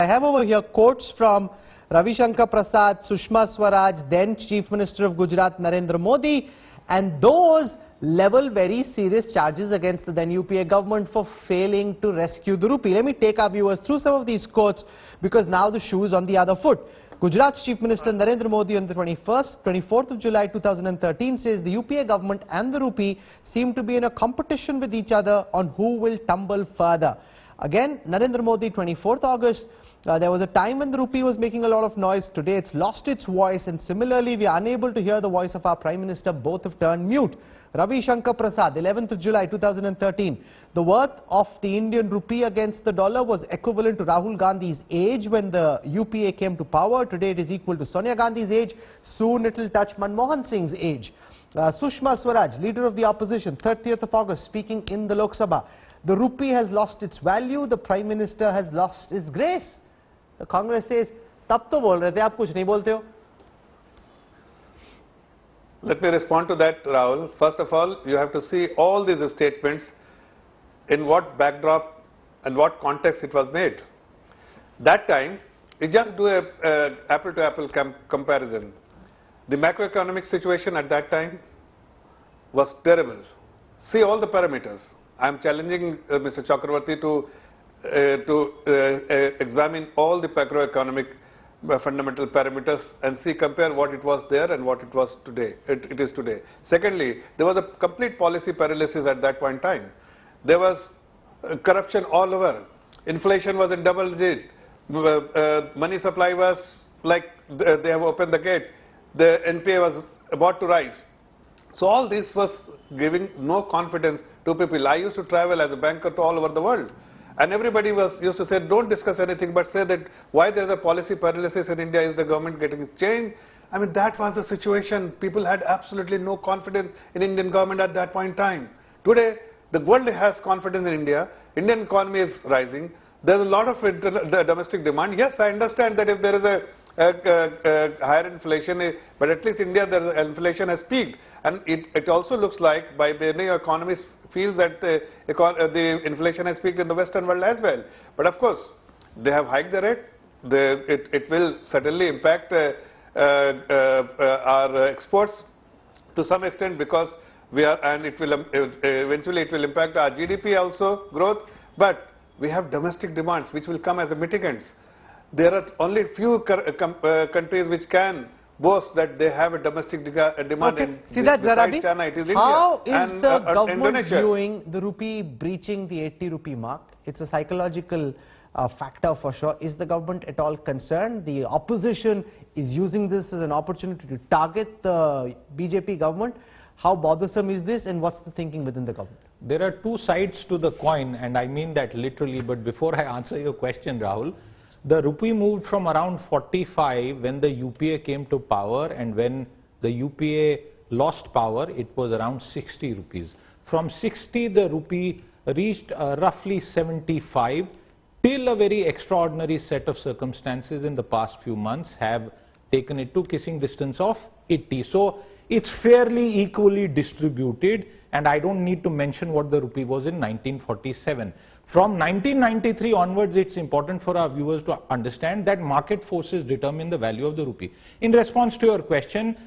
have over here quotes from Ravi Shankar Prasad, Sushma Swaraj, then Chief Minister of Gujarat Narendra Modi, and those level very serious charges against the then UPA government for failing to rescue the rupee. Let me take our viewers through some of these quotes because now the shoe is on the other foot. Gujarat's Chief Minister Narendra Modi on the 24th of July 2013 says the UPA government and the rupee seem to be in a competition with each other on who will tumble further. Again, Narendra Modi, 24th August, there was a time when the rupee was making a lot of noise. Today it's lost its voice, and similarly we are unable to hear the voice of our Prime Minister. Both have turned mute. Ravi Shankar Prasad, 11th of July 2013. The worth of the Indian rupee against the dollar was equivalent to Rahul Gandhi's age when the UPA came to power. Today it is equal to Sonia Gandhi's age. Soon it will touch Manmohan Singh's age. Sushma Swaraj, leader of the opposition, 30th of August, speaking in the Lok Sabha. The rupee has lost its value. The Prime Minister has lost his grace. The Congress says, "Tab to bol rahe the, aap kuch nahi bolte ho." Let me respond to that, Rahul. First of all, you have to see all these statements in what backdrop and what context it was made. That time, we just do a apple-to-apple comparison. The macroeconomic situation at that time was terrible. See all the parameters. I am challenging Mr. Chakravarti to examine all the macroeconomic fundamental parameters and see, compare what it was there and what it was today. It is today. Secondly, there was a complete policy paralysis at that point in time. There was corruption all over. Inflation was in double digit. Money supply was like they have opened the gate. The NPA was about to rise. So all this was giving no confidence to people. I used to travel as a banker to all over the world. And everybody used to say, don't discuss anything, but say that why there is a policy paralysis in India, is the government getting changed? I mean, that was the situation. People had absolutely no confidence in Indian government at that point in time. Today, the world has confidence in India. Indian economy is rising. There's a lot of domestic demand. Yes, I understand that if there is a higher inflation, but at least India, the inflation has peaked. And it also looks like by many economists feel that the inflation has peaked in the Western world as well. But of course, they have hiked the rate. It will certainly impact our exports to some extent because we are, and it will eventually it will impact our GDP also growth. But we have domestic demands which will come as a mitigants. There are only few countries which can boast that they have a domestic demand. Okay. Siddharth, Zarabi, China, it is how India is the government viewing the rupee breaching the 80 rupee mark? It's a psychological factor for sure. Is the government at all concerned? The opposition is using this as an opportunity to target the BJP government. How bothersome is this, and what's the thinking within the government? There are two sides to the coin, and I mean that literally. But before I answer your question, Rahul, the rupee moved from around 45 when the UPA came to power, and when the UPA lost power, it was around 60 rupees. From 60, the rupee reached roughly 75, till a very extraordinary set of circumstances in the past few months have taken it to kissing distance of 80. So it's fairly equally distributed, and I don't need to mention what the rupee was in 1947. From 1993 onwards, it's important for our viewers to understand that market forces determine the value of the rupee. In response to your question,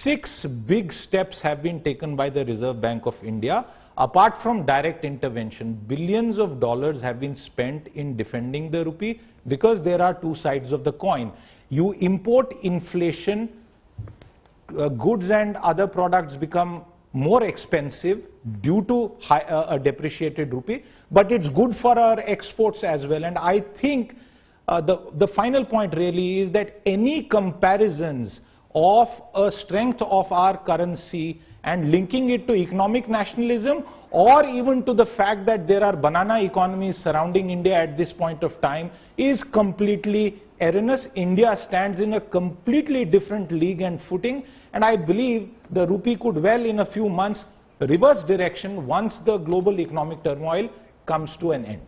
6 big steps have been taken by the Reserve Bank of India. Apart from direct intervention, billions of dollars have been spent in defending the rupee because there are two sides of the coin. You import inflation, goods and other products become more expensive due to a depreciated rupee, but it's good for our exports as well. And I think the final point really is that any comparisons of a strength of our currency and linking it to economic nationalism, or even to the fact that there are banana economies surrounding India at this point of time, is completely erroneous. India stands in a completely different league and footing, and I believe the rupee could well in a few months reverse direction once the global economic turmoil comes to an end.